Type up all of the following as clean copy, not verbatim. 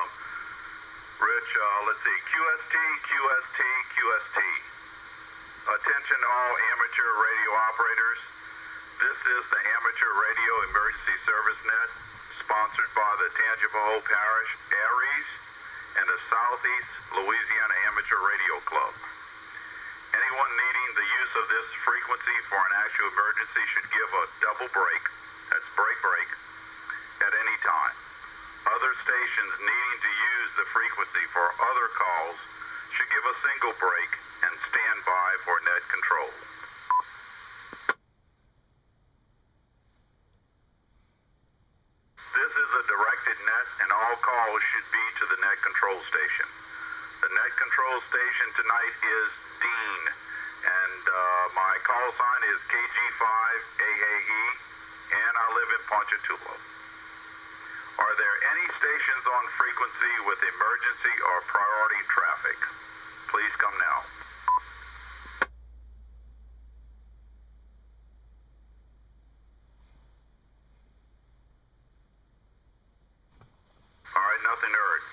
Rich, let's see, QST. Attention all amateur radio operators. This is the Amateur Radio Emergency Service Net, sponsored by the Tangipahoa Parish, ARES, and the Southeast Louisiana Amateur Radio Club. Anyone needing the use of this frequency for an actual emergency should give a double break, that's break, at any time. Other stations needing to use the frequency for other calls should give a single break and stand by for net control. This is a directed net, and all calls should be to the net control station. The net control station tonight is Dean, and my call sign is KG5AAE, and I live in Ponchatoula. Are there any stations on frequency with emergency or priority traffic? Please come now. All right, nothing heard.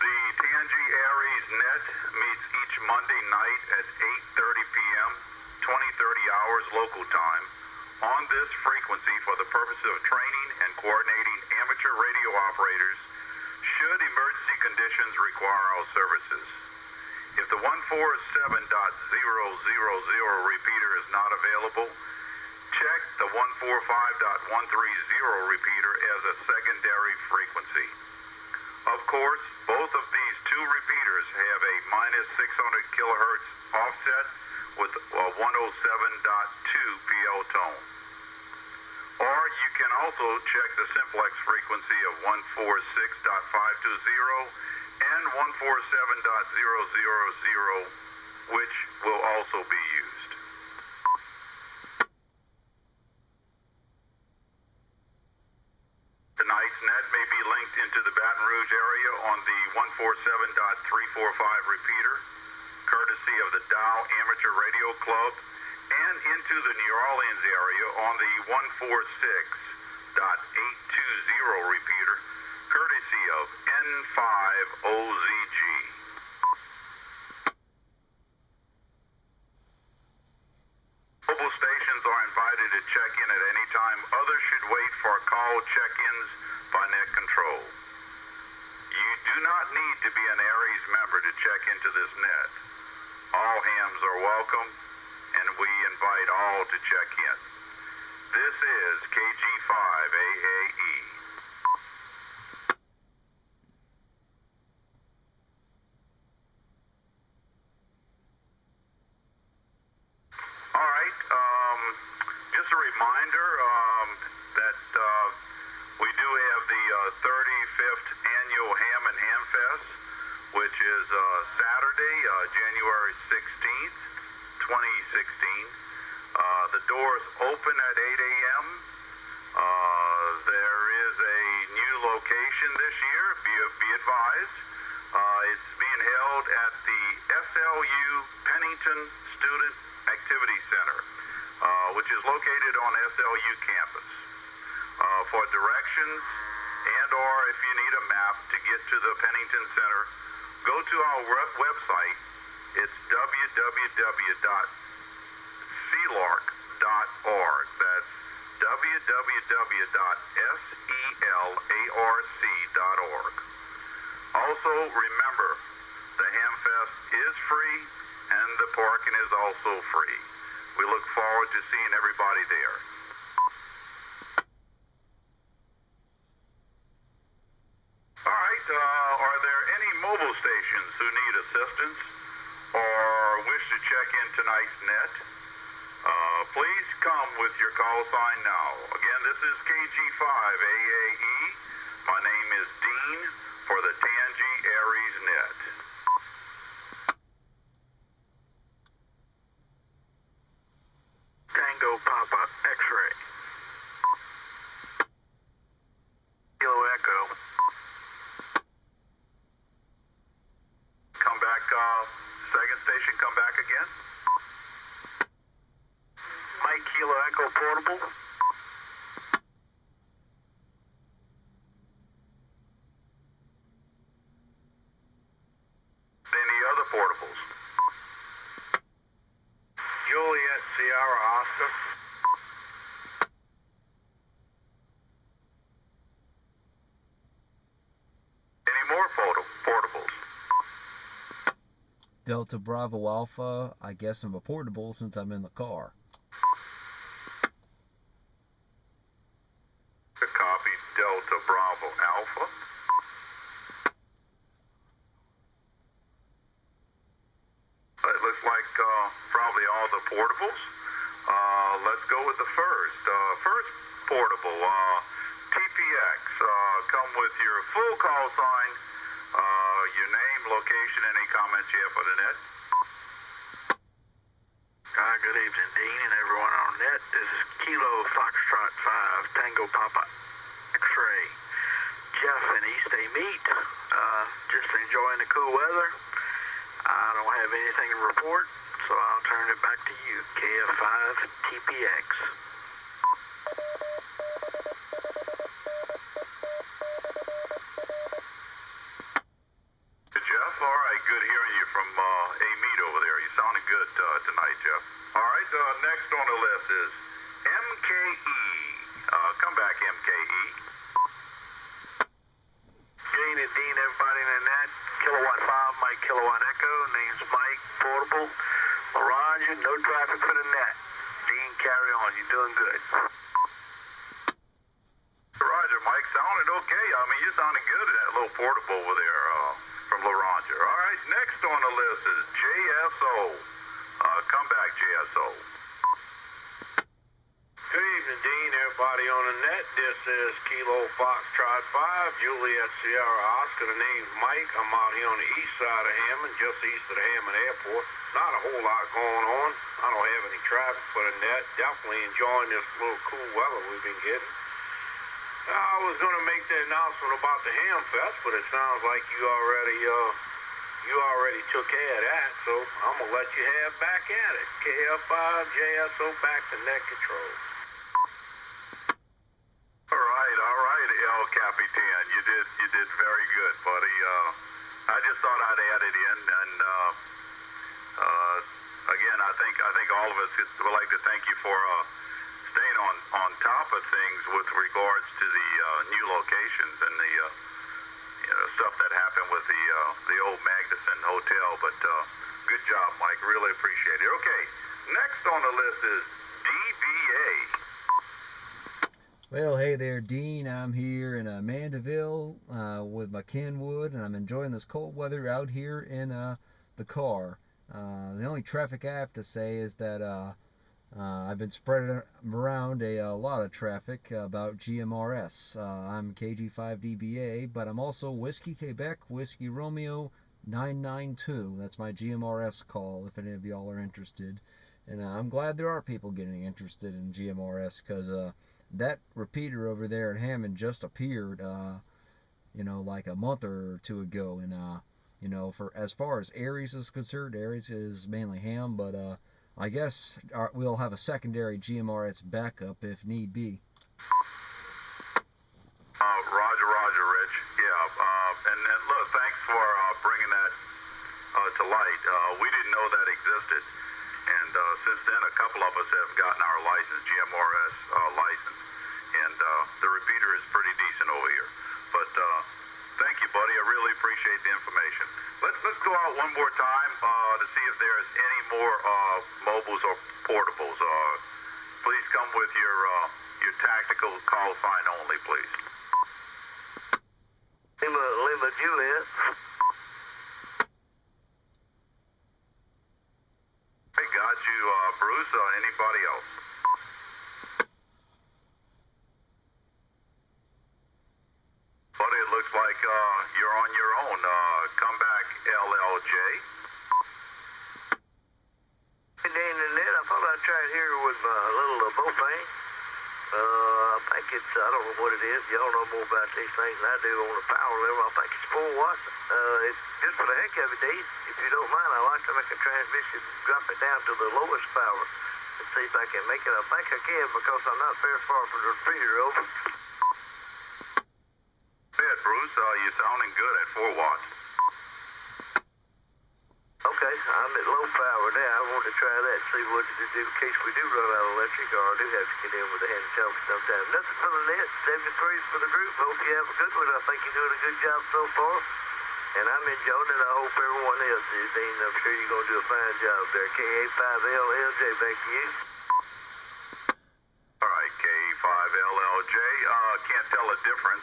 The Tangi Aries Net meets each Monday night at 8:30 p.m., 20:30 hours local time, on this frequency for the purpose of training and coordinating amateur radio operators should emergency conditions require our services. If the 147.000 repeater is not available, check the 145.130 repeater as a secondary frequency. Of course, both of these two repeaters have a -600 kilohertz offset with a 107.2 PL tone. Or you can also check the simplex frequency of 146.520 and 147.000, which will also be used. Tonight's net may be linked into the Baton Rouge area on the 147.345 repeater, courtesy of the Dow Amateur Radio Club, and into the New Orleans area on the 146.820 repeater, courtesy of N5OZG. Mobile stations are invited to check in at any time. Others should wait for call check-ins by net control. You do not need to be an ARES member to check into this net. All hams are welcome, and we invite all to check in. This is KG5AAE. All right, just a reminder that we do have the 35th Annual Ham and Ham Fest, which is Saturday, January 16th, 2016. The doors open at 8 a.m. There is a new location this year, be advised. It's being held at the SLU Pennington Student Activity Center, which is located on SLU campus. For directions and or if you need a map to get to the Pennington Center, go to our website. It's www.selarc.org. That's www.selarc.org. Also, remember, the Hamfest is free and the parking is also free. We look forward to seeing everybody there. All right, are there any mobile stations who need assistance or wish to check in tonight's net? Please come with your call sign now. Again, this is KG5AAE. My name is Dean for the Tangi Aries Net. Tango Papa X-ray. Kilo Echo. Come back, second station, come back again. Mike Kilo Echo Portable. Mike portables. Juliet Sierra Oscar. Any more portables? Delta Bravo Alpha, I guess I'm a portable since I'm in the car. Copy Delta Bravo Alpha. It looks like probably all the portables. Let's go with the first. First portable, TPX. Come with your full call sign, your name, location, any comments you have for the net. Good evening, Dean, and everyone on net. This is Kilo Foxtrot 5, Tango Papa X-Ray. Jeff and East Day meet. Just enjoying the cool weather. I don't have anything to report, so I'll turn it back to you. KF5 TPX. Jeff, all right, good hearing you from a meet over there. You sounded good tonight, Jeff. All right, next on the list is MKE. Come back, MKE. Dean and Dean, everybody in the net. Kilowatt 5, Mike Kilowatt Echo. Name's Mike, portable. Mirage, no traffic for the net. Dean, carry on. You're doing good. Roger, Mike, sounded okay. I mean, you sounded good in that little portable over there from La Ranger. All right, next on the list is JSO. Come back, JSO. Good evening, Dean, everybody on the net. This is Kilo Foxtrot 5, Juliet Sierra Oscar. The name's Mike. I'm out here on the east side of Hammond, just east of the Hammond Airport. Not a whole lot going on. I don't have any traffic for the net. Definitely enjoying this little cool weather we've been getting. I was going to make the announcement about the Ham Fest, but it sounds like you already took care of that, so I'm going to let you have back at it. KF5, JSO, back to net control. All right, El Capitan. You did very good, buddy. I just thought I'd add it in, and again, I think all of us would like to thank you for staying on top of things with regards to the new locations and the stuff that happened with the old Magnuson Hotel. But good job, Mike. Really appreciate it. Okay, next on the list is DBA. Well, hey there, Dean. I'm here in Mandeville with my Kenwood, and I'm enjoying this cold weather out here in the car. The only traffic I have to say is that I've been spreading around a lot of traffic about GMRS. I'm KG5DBA, but I'm also Whiskey Quebec, Whiskey Romeo 992. That's my GMRS call if any of y'all are interested. And I'm glad there are people getting interested in GMRS, because that repeater over there at Hammond just appeared, like a month or two ago. And, for as far as Ares is concerned, Ares is mainly ham, but I guess we'll have a secondary GMRS backup if need be. Roger, Rich. Yeah, and look, thanks for bringing that to light. We didn't know that existed, and since then, a couple of us have gotten our license, GMRS license, and the repeater is pretty decent over here. But thank you, buddy. I really appreciate the information. Let's go out one more time to see if there's any more mobiles or portables. Please come with your tactical call sign only, please. Lima Juliet. Hey, got you, Bruce. Anybody else? Buddy, it looks like you're on your own. Come back, LLJ. Hey, Dan and Ned, I thought I'd try it here with a little Bofang. I think it's, I don't know what it is. Y'all know more about these things than I do on the power level. I think it's 4 watts. It's just for the heck of it, Dave. If you don't mind, I'd like to make a transmission, drop it down to the lowest power and see if I can make it. I think I can because I'm not very far from the repeater, over. Bruce, you're sounding good at 4 watts. I'm at low power now. I want to try that and see what to do in case we do run out of electric or I do have to get in with a hand tell me sometime. Nothing for the net. 73 for the group. Hope you have a good one. I think you're doing a good job so far. And I'm enjoying it. I hope everyone else is, Dean. I'm sure you're going to do a fine job there. KA5LLJ, back to you. All right, K5LLJ. Can't tell a difference.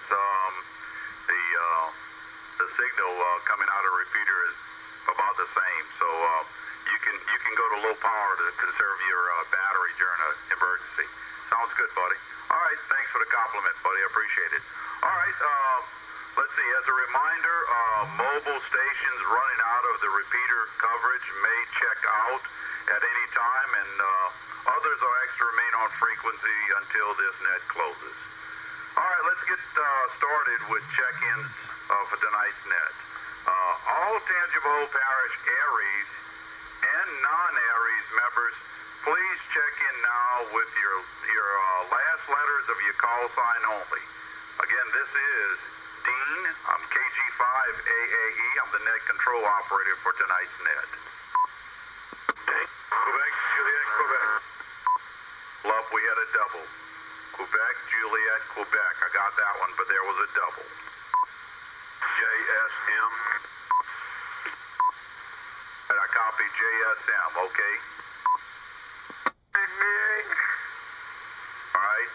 The signal coming out of the repeater is about the same. So you can go to low power to conserve your battery during an emergency. Sounds good, buddy. All right, thanks for the compliment, buddy. I appreciate it. All right, let's see. As a reminder, mobile stations running out of the repeater coverage may check out at any time, and others are asked to remain on frequency until this net closes. All right, let's get started with check-ins for tonight's net. All Tangipahoa Parish ARES and non-ARES members, please check in now with your last letters of your call sign only. Again, this is Dean. I'm KG5AAE. I'm the net control operator for tonight's net. Quebec, Juliet, Quebec. Love, we had a double. Quebec, Juliet, Quebec. I got that one, but there was a double. JSM. And I copy JSM, okay? All right,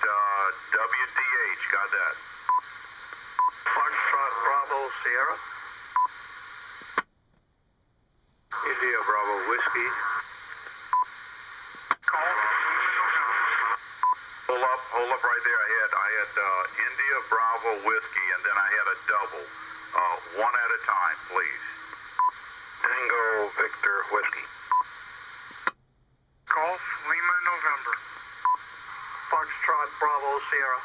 WDH, got that. Foxtrot Bravo Sierra. India Bravo Whiskey. Hold up right there. I had India Bravo Whiskey, and then I had a double. One at a time, please. Tango Victor Whiskey. Golf Lima November. Foxtrot Bravo Sierra.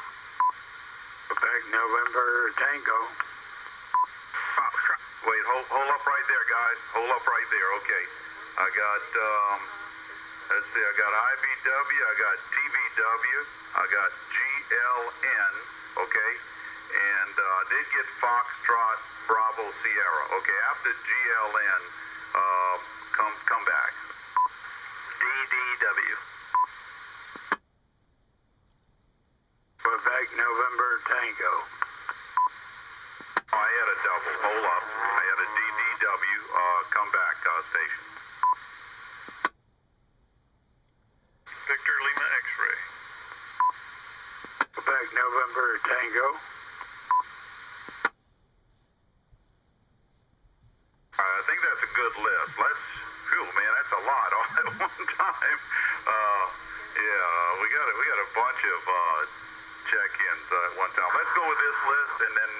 Quebec November Tango. Wait, hold up right there, guys. Hold up right there, okay. I got, let's see, I got IBW, I got TBW, I got GLN, okay? And I did get Foxtrot Bravo Sierra. Okay, after GLN, come back. DDW. Quebec November Tango. I had a double. Hold up. I had a DDW. Come back, station. Victor Lima X-ray. Quebec November Tango. I think that's a good list. Man, that's a lot all at one time. Yeah, we got a bunch of check-ins at one time. Let's go with this list, and then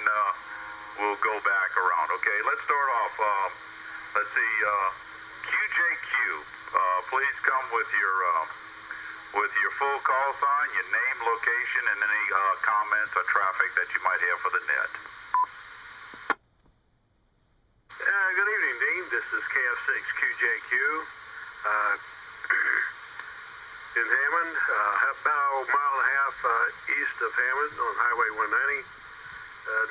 we'll go back around. Okay, let's start off. Let's see, QJQ. Please come with your full call sign, your name, location, and any comments or traffic that you might have for the net. Good evening, Dean. This is KF6QJQ. In Hammond, about a mile and a half east of Hammond on Highway 190.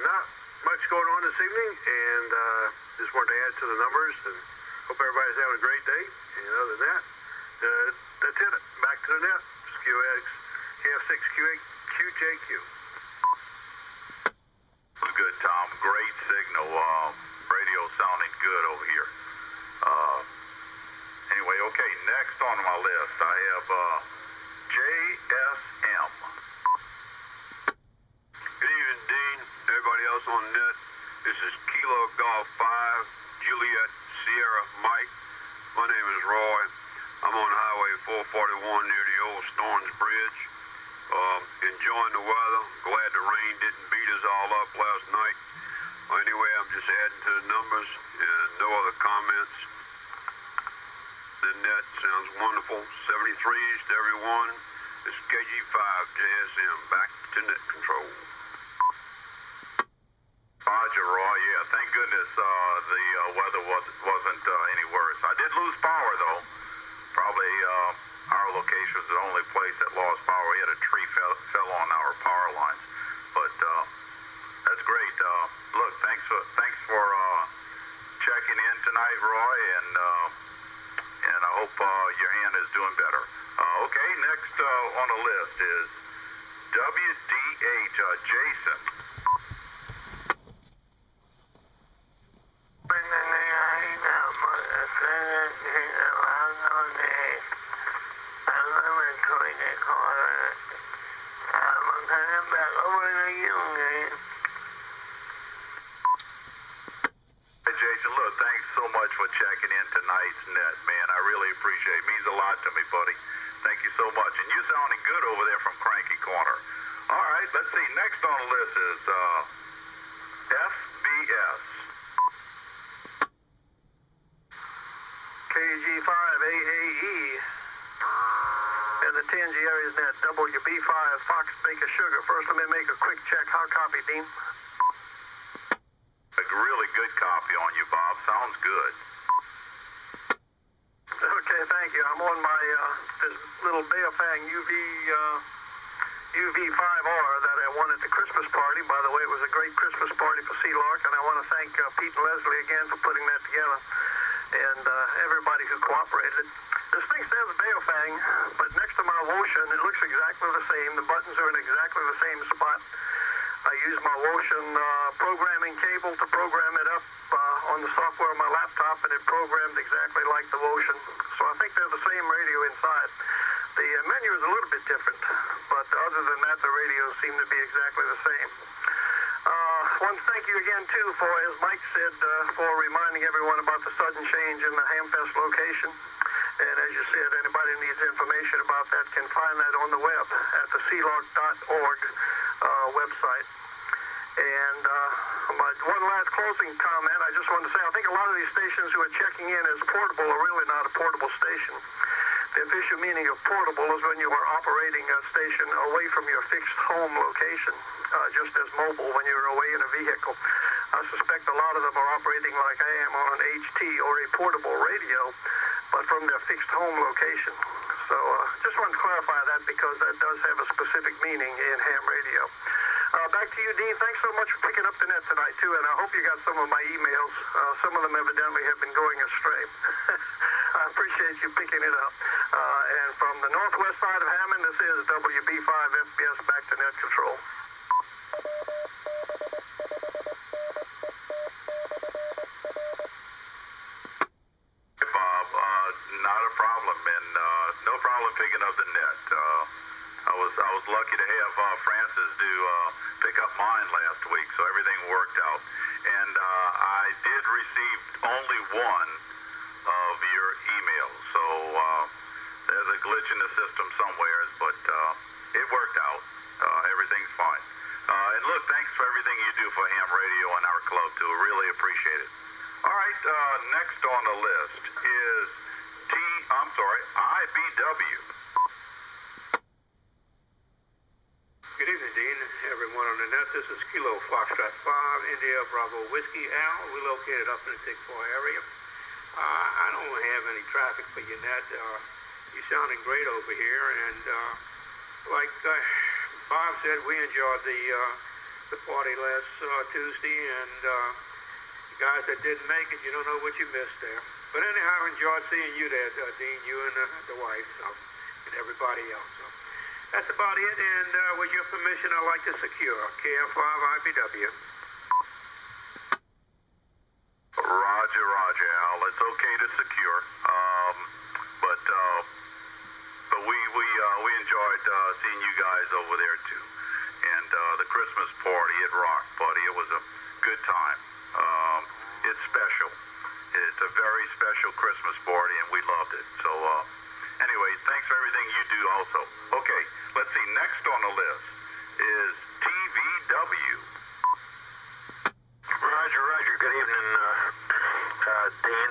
Not much going on this evening, and just wanted to add to the numbers, and hope everybody's having a great day. And other than that, that's it. Back to the net. KF6QJQ. Good, Tom. Great signal. Radio sounding good over here. Anyway, okay, next on my list, I have JSM. Good evening, Dean. Everybody else on net. This is Kilo Golf 5, Juliet Sierra Mike. My name is Roy. I'm on Highway 441 near the old Storms Bridge. Enjoying the weather. Glad the rain didn't beat us all up last night. Anyway, I'm just adding to the numbers and no other comments. The net sounds wonderful. 73s to everyone. This is KG5 JSM. Back to net control. Roger, Roy. Yeah, thank goodness the weather wasn't any worse. I did lose power, though. Probably our location was the only place that lost power. We had a tree fell on our power lines. But that's great. Look, thanks for checking in tonight, Roy, and hope your hand is doing better. Okay, next on the list is WDH, Jason. Jason, look, thanks so much for checking in tonight's net, man. I really appreciate it. It means a lot to me, buddy. Thank you so much. And you sounding good over there from Cranky Corner. All right, let's see. Next on the list is FBS. KG5AAE and the Tangi Aries net WB5 Fox Baker Sugar. First, let me make a quick check. How copy, Dean? A really good copy on you, Bob. Sounds good. Okay, thank you. I'm on my this little Beofang UV5R that I won at the Christmas party. By the way, it was a great Christmas party for Sea Lark, and I want to thank Pete and Leslie again for putting that together, and everybody who cooperated. This thing says Beofang, but next to my Woshin, it looks exactly the same. The buttons are in exactly the same spot. I used my Woshin programming cable to program it up on the software on my laptop, and it programmed exactly like the Woshin. So I think they're the same radio inside. The menu is a little bit different, but other than that, the radios seem to be exactly the same. Want to thank you again, too, for, as Mike said, for reminding everyone about the sudden change in the Hamfest location. And as you said, anybody who needs information about that can find that on the web at the sealark.org website. And one last closing comment. I just wanted to say, I think a lot of these stations who are checking in as portable are really not a portable station. The official meaning of portable is when you are operating a station away from your fixed home location, just as mobile when you're away in a vehicle. I suspect a lot of them are operating like I am on an HT or a portable radio, but from their fixed home location. So just wanted to clarify that because that does have a specific meaning in ham radio. Back to you, Dean. Thanks so much for picking up the net tonight, too, and I hope you got some of my emails. Some of them evidently have been going astray. I appreciate you picking it up. And from the northwest side of Hammond, this is WB5FBS back to net control. Hey, Bob, not a problem, and no problem picking up the net. I was lucky to have Francis do pick up mine last week, so everything worked out. And I did receive only one of your emails, so there's a glitch in the system somewhere, but it worked out. Everything's fine. And look, thanks for everything you do for ham radio and our club, too. Really appreciate it. All right, next on the list is IBW. Good evening, Dean. Everyone on the net. This is Kilo Foxtrot 5, India Bravo Whiskey Al. We're located up in the Tick 4 area. I don't have any traffic for your net. You're sounding great over here, and like Bob said, we enjoyed the party last Tuesday, and the guys that didn't make it, you don't know what you missed there. But anyhow, I enjoyed seeing you there, Dean, you and the wife, and everybody else. So that's about it, and with your permission, I'd like to secure KF5IBW. Roger, Al. It's okay to secure, but we enjoyed seeing you guys over there too, and the Christmas party, it rocked, buddy. It was a good time. It's special. It's a very special Christmas party, and we loved it. So anyway, thanks for everything you do also. Okay, let's see. Next on the list is TVW. Roger. Good evening, Dean,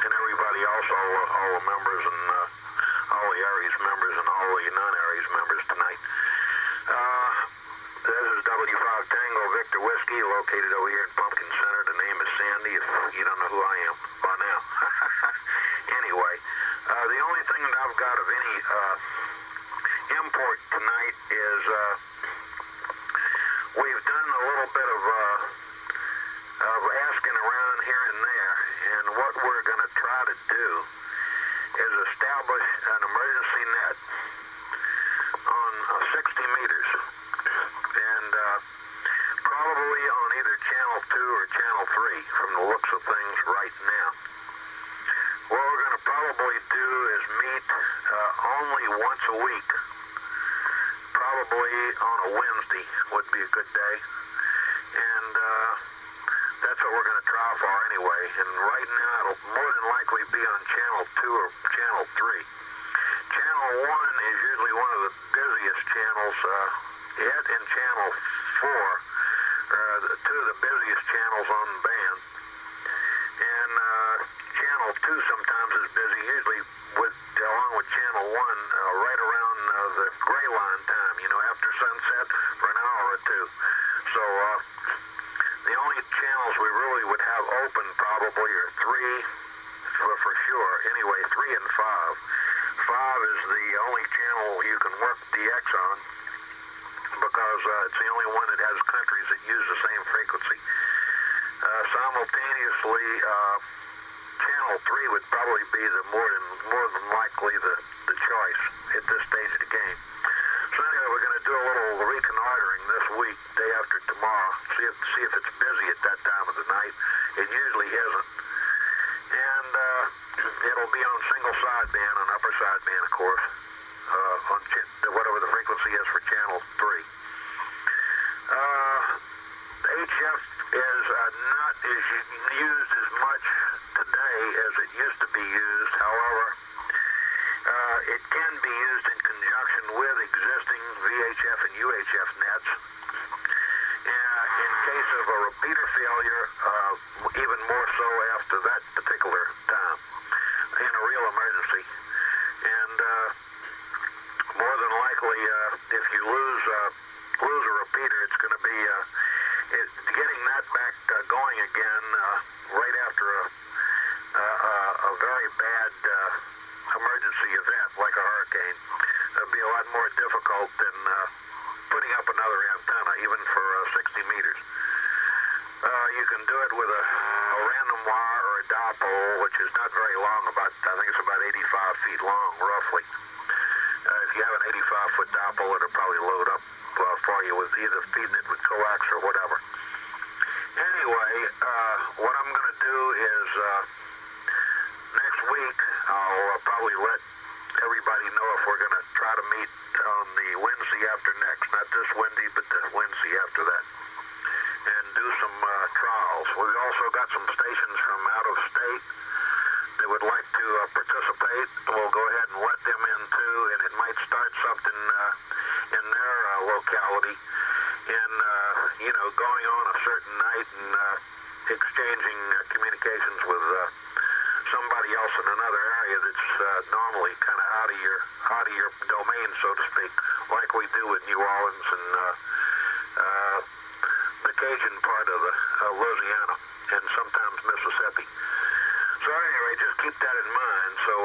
and everybody also, all the members and all the Aries members and all the non-Aries members tonight. This is W5 Tango Victor Whiskey, located over here in Pumpkin Center. The name is Sandy, if you don't know who I am by now. Anyway, the only thing that I've got of any import tonight is we've done a little bit of asking around here and there, and what we're going to try to do is establish an emergency net on 60 meters, and probably on either channel 2 or channel 3 from the looks of things right now. What we're going to probably do is meet only once a week. Probably on a Wednesday would be a good day, and that's what we're going to try for anyway. And right now it'll more than likely be on channel 2 or channel 3. Channel 1 is usually one of the busiest channels. It and channel 4 are two of the busiest channels on the band. And channel 2 sometimes is busy, usually along with channel 1, right around the gray line time, after sunset for an hour or two. So the only channels we really would have open probably are 3 for sure. Anyway, 3 and 5. 5 is the only channel you can work DX on because it's the only one that has countries that use the same frequency. Simultaneously, channel 3 would probably be more than likely the choice at this stage of the game. So anyway, we're going to do a little reconnoitering this week, day after tomorrow, see if it's busy at that time of the night. It usually isn't. And it'll be on single sideband, on upper sideband, of course, on whatever the frequency is for channel 3. HF is not used as much today as it used to be used. However, it can be used in conjunction with existing VHF and UHF nets. In case of a repeater failure, even more so after that particular time, in a real emergency. And more than likely, if you lose a repeater, it's going to be getting that back going again right after a very bad emergency event like a hurricane. It'll be a lot more difficult than putting up another antenna, even for 60 meters. You can do it with a random wire or a dipole, which is not very long, I think it's about 85 feet long, roughly. If you have an 85-foot dipole, it'll probably load up for you with either feeding it with coax or whatever. Anyway, what I'm going to do is next week I'll probably let everybody know if we're going to try to meet on the Wednesday after next, not this Wednesday, but the Wednesday after that, and do some trials. We've also got some stations from out of state that would like to participate. We'll go ahead and let them in too, and it might start something in their locality in going on a certain night and exchanging communications with somebody else in another area that's normally kind of out of your domain, so to speak, like we do with New Orleans and the Cajun part of Louisiana and sometimes Mississippi. So anyway, just keep that in mind. So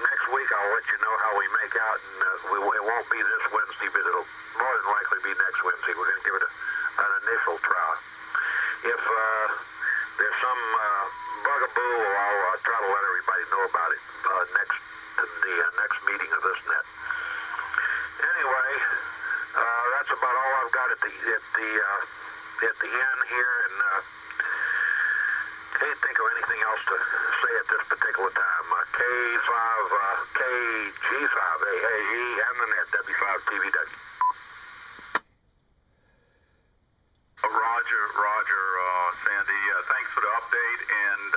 next week I'll let you know how we make out, and it won't be this Wednesday, but it'll more than likely be next Wednesday. We're going to give it an initial try. If there's some bugaboo, I'll try to let everybody know about it next meeting of this net. Anyway, that's about all I've got at the end here, and can't think of anything else to say at this particular time. KG5AAE and the net, W5TVW. Roger, Sandy. Thanks for the update, and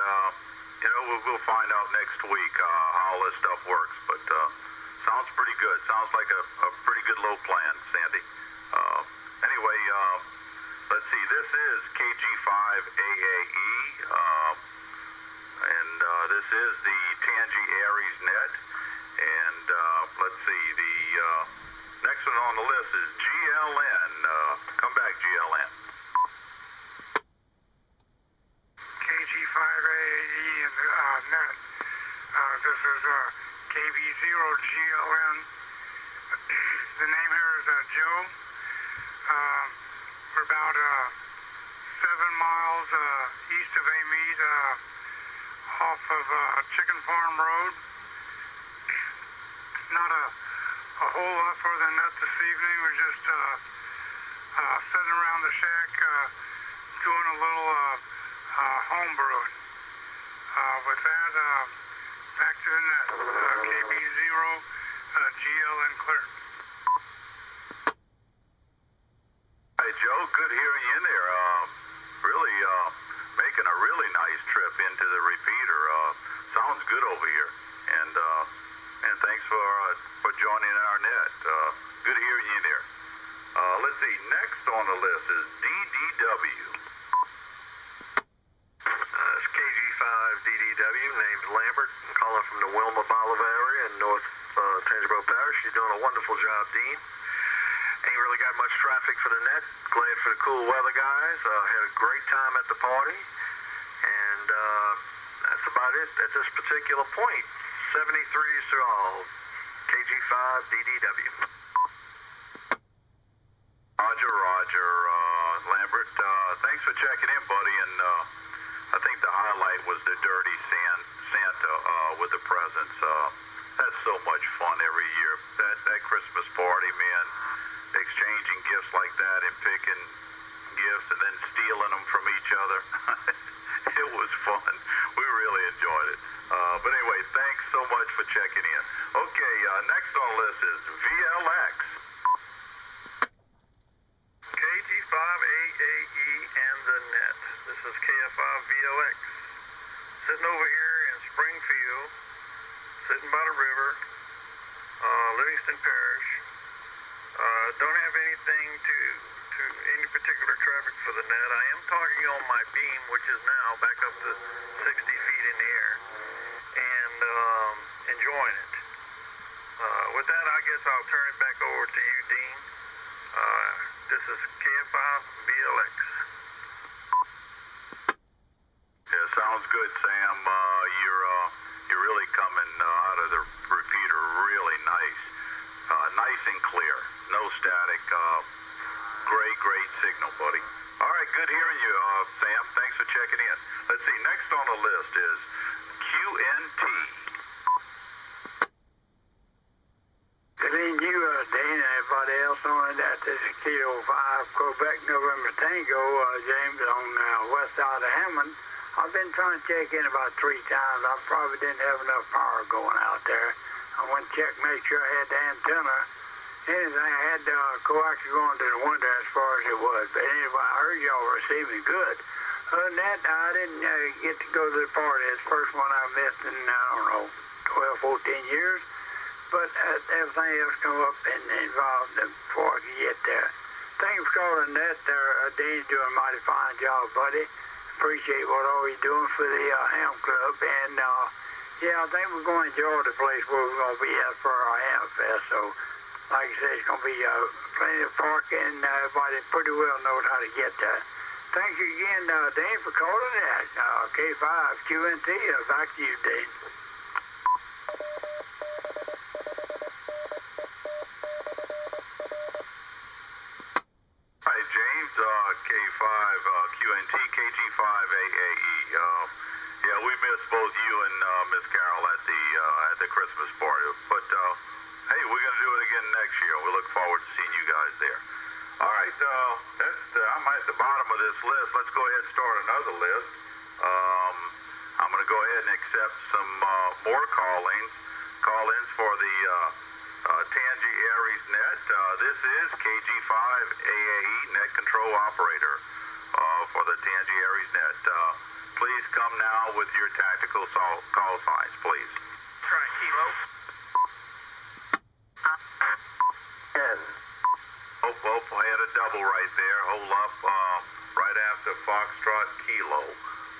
we'll find out next week how this stuff works. But sounds pretty good. Sounds like a pretty good low plan, Sandy. Anyway, let's see. This is KG5AAE, and this is the Tangi Ares net. And let's see. The next one on the list is GLN. Come back, GLN. KG5AAE and net. This is KB0GLN. The name here is Joe. We're about 7 miles east of Amite, off of Chicken Farm Road. was just sitting around the shack doing a little home brewing. With that, back to the net. KB0, GLN clear. Hey, Joe, good hearing you in there. Really making a really nice trip into the repeater. Sounds good over here. And thanks for joining our net. Good hearing you there. Let's see, next on the list is DDW. It's KG5DDW, named Lambert. I'm calling from the Wilma Bolivar area in North Tangipahoa Parish. You're doing a wonderful job, Dean. Ain't really got much traffic for the net. Glad for the cool weather, guys. Had a great time at the party. And that's about it at this particular point. 73s to all. KG5DDW. Roger, Lambert. Thanks for checking in, buddy. And I think the highlight was the dirty Santa with the presents. That's so much fun every year. That Christmas party, man, exchanging gifts like that and picking gifts and then stealing them from each other. It was fun. We really enjoyed it. But anyway, thanks so much for checking in. Okay, next on the list is VLX. KG5AAE and the net. This is KF5VLX. Sitting over here in Springfield, sitting by the river, Livingston Parish. Don't have anything to any particular traffic for the net. I am talking on my beam, which is now back up to 60 feet in the air, and enjoying it. With that, I guess I'll turn it back over to you, Dean. This is KF5VLX. Yeah, sounds good, Sam. You're really coming out of the repeater really nice. Nice and clear. No static. Great signal, buddy. All right, good hearing you, Sam. Thanks for checking in. Let's see, next on the list is QNT. Good evening, you, Dean, and everybody else on that. This is Kilo 5, Quebec, November Tango, James, on west side of Hammond. I've been trying to check in about 3 times. I probably didn't have enough power going out there. I went to check, make sure I had the antenna. Anything, I had the coax going to the window as far as it was. But anyway, I heard y'all receiving good. Other than that, I didn't get to go to the party. It's the first one I missed in, I don't know, 12, 14 years. But everything else come up and involved before I could get there. Thanks for calling that there. Dean's doing a mighty fine job, buddy. Appreciate what all you're doing for the Ham Club. And, yeah, I think we're going to enjoy the place where we're going to be at for our Ham Fest. So, like I said, it's going to be plenty of parking. Everybody pretty well knows how to get there. Thank you again, Dean, for calling that. K5, QNT, back to you, Dean. Hi, James, K5, QNT, KG5AAE. Yeah, we missed both you and Miss Carol at the Christmas party. But, hey, we're going to do it again next year. We look forward to seeing you guys there. All right, I'm at the bottom of this list. Let's go ahead and start another list. I'm going to go ahead and accept some more call-ins for the Tangi Aries net. This is KG5AAE net control operator for the Tangi Aries net. Please come now with your tactical call signs, please. Try Kilo. I had a double right there. Hold up. Right after Foxtrot Kilo,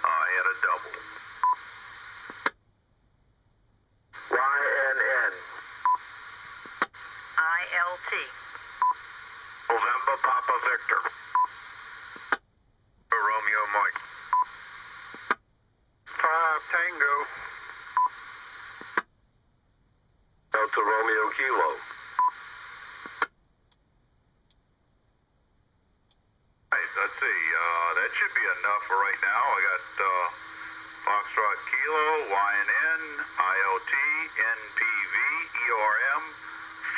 I had a double. YNN. ILT. November Papa Victor. Romeo Mike. 5 Tango. Delta Romeo Kilo. Let's see, that should be enough for right now. I got Foxtrot Kilo, YNN, IOT, NPV, ERM,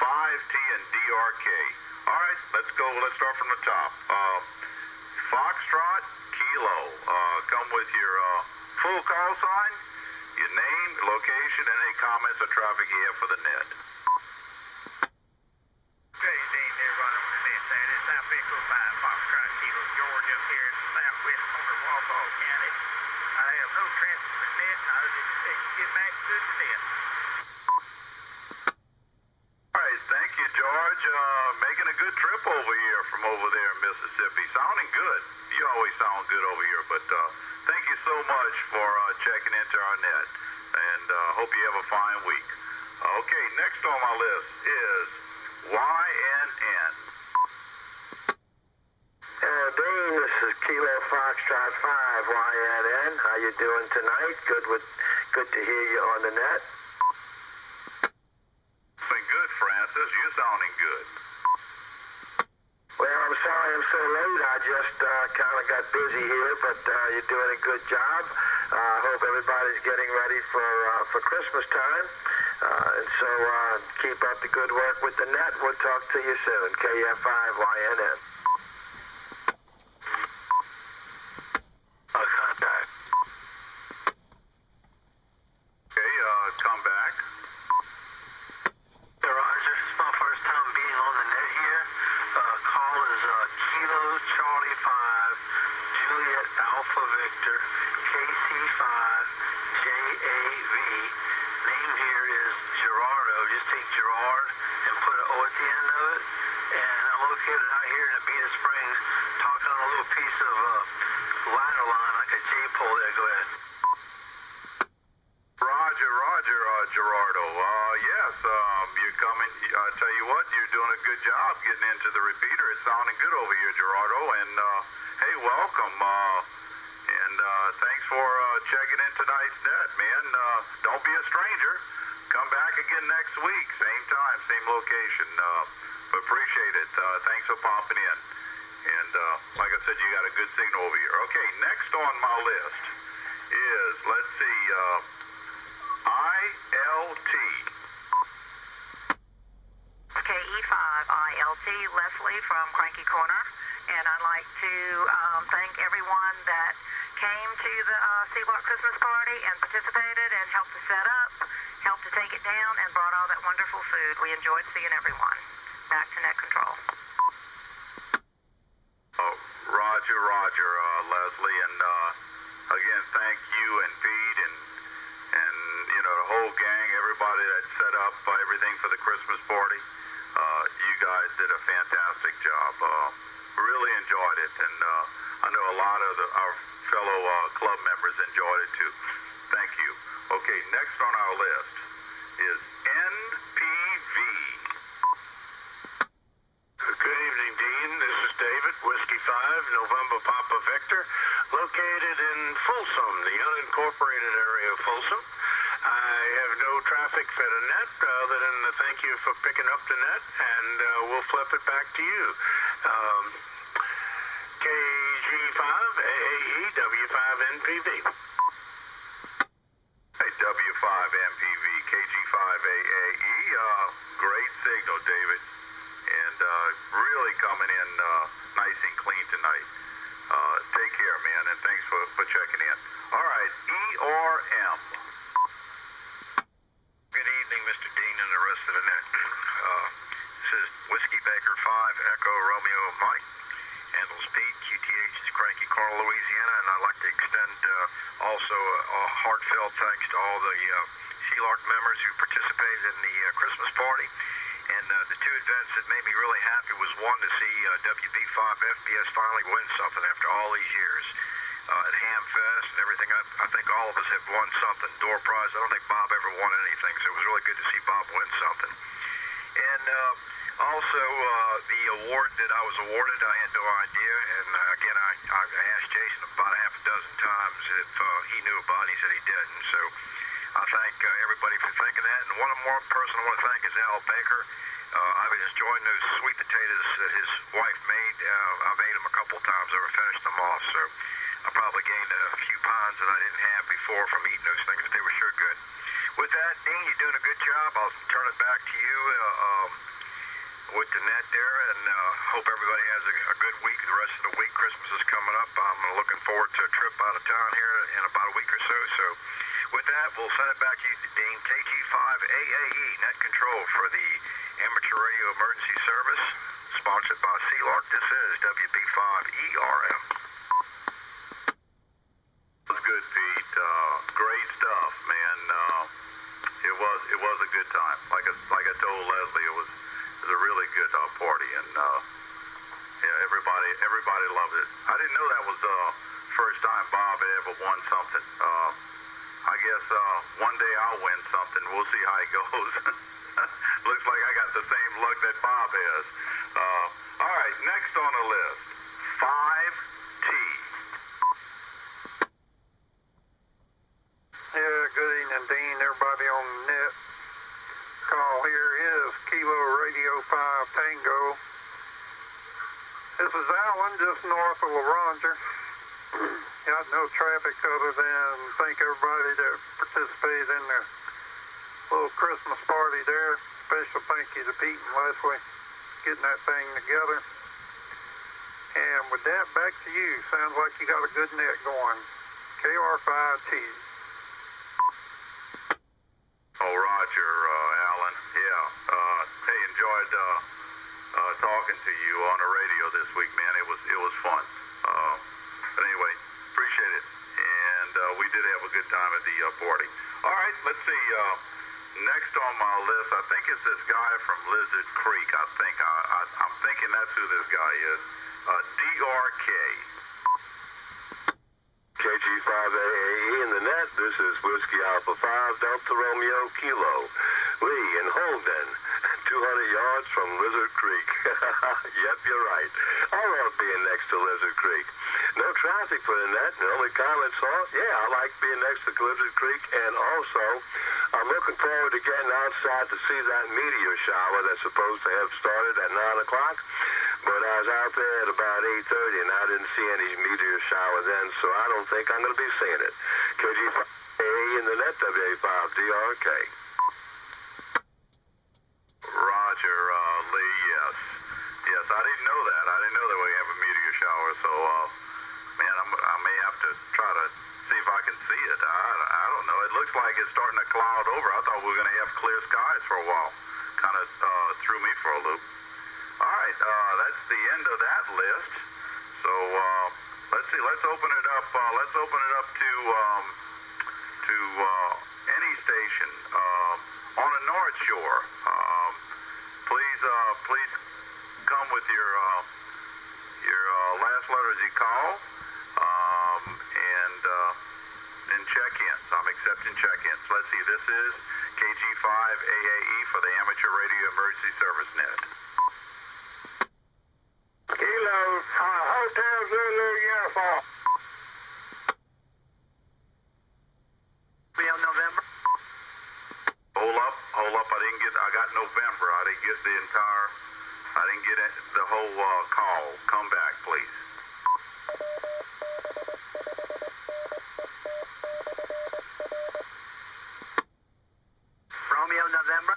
5T, and DRK. All right, let's go. Let's start from the top. Foxtrot Kilo. Come with your full call sign, your name, location, and any comments or traffic you have for the net. Okay, Dean, they're running with the net there. This is South Echo 5, Foxtrot Kilo, Georgia, up here in the southwest corner of Walpole County. I have no transfer for net, and I was just expecting to get back to the net. All right, thank you, George. Making a good trip over here from over there in Mississippi. Sounding good. You always sound good over here, but thank you so much for checking into our net, and hope you have a fine week. Okay, next on my list is YNN. Dean, this is Kilo Foxtrot 5 YNN. How you doing tonight? Good to hear you on the net. Been good, Francis. You're sounding good. Well, I'm sorry I'm so late. I just kind of got busy here, but you're doing a good job. I hope everybody's getting ready for Christmas time. And so keep up the good work with the net. We'll talk to you soon. KF5YNN. Contact. Okay, come back. Hey, Roger. It's my first time being on the net here. Call is Kilo Charlie 5, Juliet Alpha Victor, KC5, JAV. Name here is Gerardo. Just take Gerard and put an O at the end of it. And I'm located out here in Abita Springs, talking on a little piece of ladder line like a J-pole there. Go ahead. Roger, Gerardo. Yes, you're coming. I tell you what, you're doing a good job getting into the repeater. It's sounding good over here, Gerardo. And hey, welcome. And thanks for checking in tonight's net, man. Don't be a stranger. Come back again next week, same time, same location. Appreciate it. Thanks for popping in. And like I said, you got a good signal over here. Okay, next on my list is, let's see, ILT. Okay, E5ILT, Leslie from Cranky Corner, and I'd like to thank everyone that came to the C-Block Christmas party and participated and helped to set up, helped to take it down, and brought all that wonderful food. We enjoyed seeing everyone. Back to net control. Roger, Leslie, and again, thank you and Pete and the whole gang, everybody that set up everything for the Christmas party. You guys did a fantastic job. Really enjoyed it, and I know a lot of our fellow club members enjoyed it too. Thank you. Okay, next on our list is NPV. Good evening, Dean. This is David, Whiskey 5, November Papa Victor, located in Folsom, the unincorporated area of Folsom. I have no traffic for the net other than to thank you for picking up the net, and we'll flip it back to you. KG5AAE W5NPV. Hey, W5MPV, KG5AAE. Great signal, David. And really coming in nice and clean tonight. Take care, man, and thanks for checking in. All right, ERM. Good evening, Mr. Dean and the rest of the net. This is Whiskey Baker 5, Echo Romeo Mike. Handles Pete, QTH is Cranky Corner, Louisiana, and I'd like to extend also a heartfelt thanks to all the Shelark members who participated in the Christmas party. And the two events that made me really happy was one, to see WB5FBS finally win something after all these years. At Hamfest and everything, I think all of us have won something. Door prize, I don't think Bob ever won anything, so it was really good to see Bob win something. And also, the award that I was awarded, I had no idea. And again, I asked Jason about a half a dozen times if he knew about it. He said he didn't. So I thank everybody for thinking that. And one more person I want to thank is Al Baker. I was enjoying those sweet potatoes that his wife made. I've ate them a couple times, never finished them off. So I probably gained a few pounds that I didn't have before from eating those things, but they were sure good. With that, Dean, you're doing a good job. I'll turn it back to you. with the net there, and hope everybody has a good week. The rest of the week, Christmas is coming up. I'm looking forward to a trip out of town here in about a week or so. So with that, we'll send it back to you, Dean. KG5AAE, net control for the Amateur Radio Emergency Service, sponsored by Sealark. This is WB5ERM. That's good, Pete. Great stuff, man. It was a good time. Like I told Leslie, it was a really good party, and yeah, everybody loved it. I didn't know that was the first time Bob had ever won something. I guess one day I'll win something. We'll see how it goes. Looks like I got the same luck that Bob has. All right, next on the list, 5T. Yeah, good evening, Dean, everybody on the net. Call here is Kilo Radio 5 Tango. This is Alan, just north of LaRonger. Got no traffic other than thank everybody that participated in the little Christmas party there. Special thank you to Pete and Leslie getting that thing together. And with that, back to you. Sounds like you got a good net going. KR5T. Oh, Roger, Alan. Yeah. Hey, enjoyed talking to you on the radio this week, man. It was fun. But anyway, appreciate it. And we did have a good time at the party. All right, let's see. Next on my list, I think it's this guy from Lizard Creek. I'm thinking that's who this guy is. DRK. KG5AAE in the net. This is Whiskey Alpha 5 Delta Romeo Kilo. Lee in Holden, 200 yards from Lizard Creek. Yep, you're right. I love being next to Lizard Creek. No traffic for the net. The only comments are, yeah, I like being next to Lizard Creek, and also I'm looking forward to getting outside to see that meteor shower that's supposed to have started at 9 o'clock. But I was out there at about 8:30, and I didn't see any meteor shower then, so I don't think I'm going to be seeing it. KG5AAE in the net, WA5DRK. Roger, Lee, yes. Yes, I didn't know that. I didn't know that we have a meteor shower, so, man, I may have to try to see if I can see it. I don't know. It looks like it's starting to cloud over. I thought we were going to have clear skies for a while. Kind of threw me for a loop. All right, that's the end of that list. So let's see. Let's open it up. Let's open it up to any station on the North Shore. Please come with your last letters you call, and check-ins. I'm accepting check-ins. Let's see. This is KG5AAE for the Amateur Radio Emergency Service Net. Kilo, Hotel Zulu uniform. November. Hold up. I got November. I didn't get the whole call. Come back, please. Romeo, November.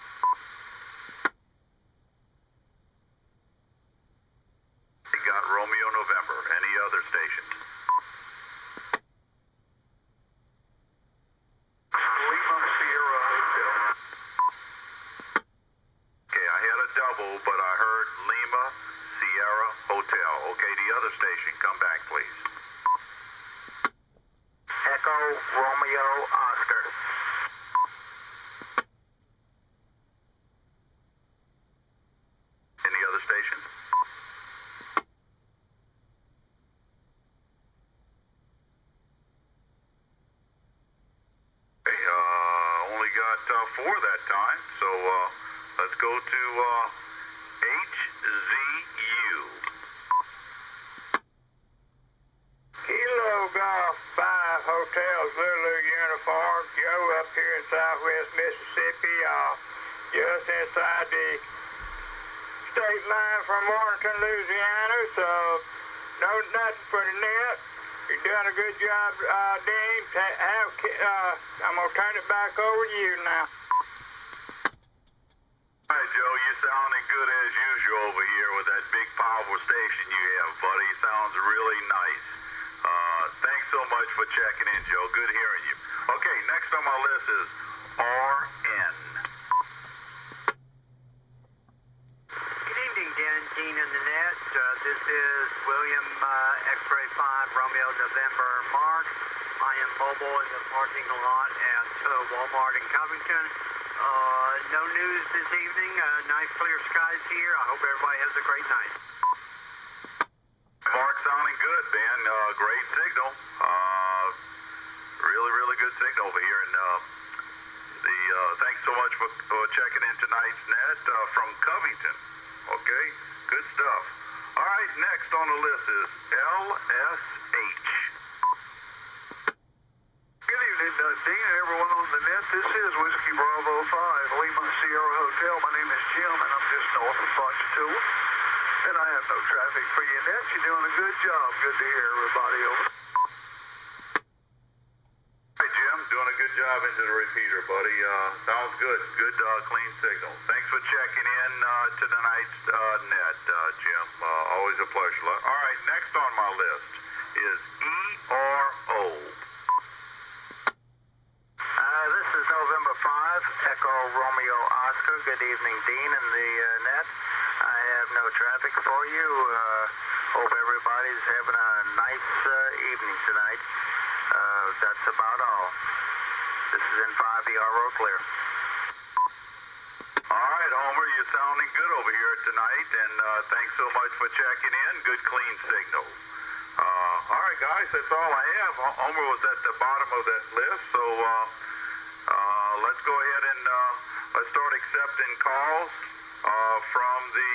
We got Romeo, November. Any other stations? Lima Sierra Hotel. Okay, I had a double, but I heard Lima Sierra Hotel. Okay, the other station, come back, please. Echo, Romeo, Oscar. Any other stations? Okay, only got 4 that time, so let's go to HZU. Kilo Golf 5 Hotel Zulu uniform. Joe up here in southwest Mississippi, just inside the state line from Warrenton, Louisiana. So, no nothing for the net. You're doing a good job, Dean. I'm going to turn it back over to you now. All right, Joe, you sounding good as usual. over here with that big powerful station you have, buddy. Sounds really nice. Thanks so much for checking in, Joe. Good hearing you. Okay, next on my list is RN. Good evening, Dan and Dean in the net. This is William X-Ray 5 Romeo November Mark. I am mobile in the parking lot at Walmart in Covington. No news this evening. Nice clear skies here. I hope everybody has a great night. Mark, sounding good, man. Great signal. Really good signal over here. And thanks so much for checking in tonight's net from Covington. Okay, good stuff. All right, next on the list is LSH. Good evening, Dean and everyone on the net. This is Whiskey Bravo 5, Lima Sierra Hotel. My name is Jim, and I'm just north of Ponchatoula. And I have no traffic for you, Net. You're doing a good job. Good to hear everybody over. Hey, Jim, doing a good job into the repeater, buddy. Sounds good. Good, clean signal. Thanks for checking in to tonight's net, Jim. Always a pleasure. All right, next on my list is ERO. This is November 5, Echo Romeo Oscar. Good evening, Dean and the net. I have no traffic for you. Hope everybody's having a nice evening tonight. That's about all. This is N5 ERO clear. All right, Homer, you're sounding good over here tonight, and thanks so much for checking in. Good, clean signal. All right, guys, that's all I have. Homer was at the bottom of that list, so let's go ahead and let's start accepting calls from the,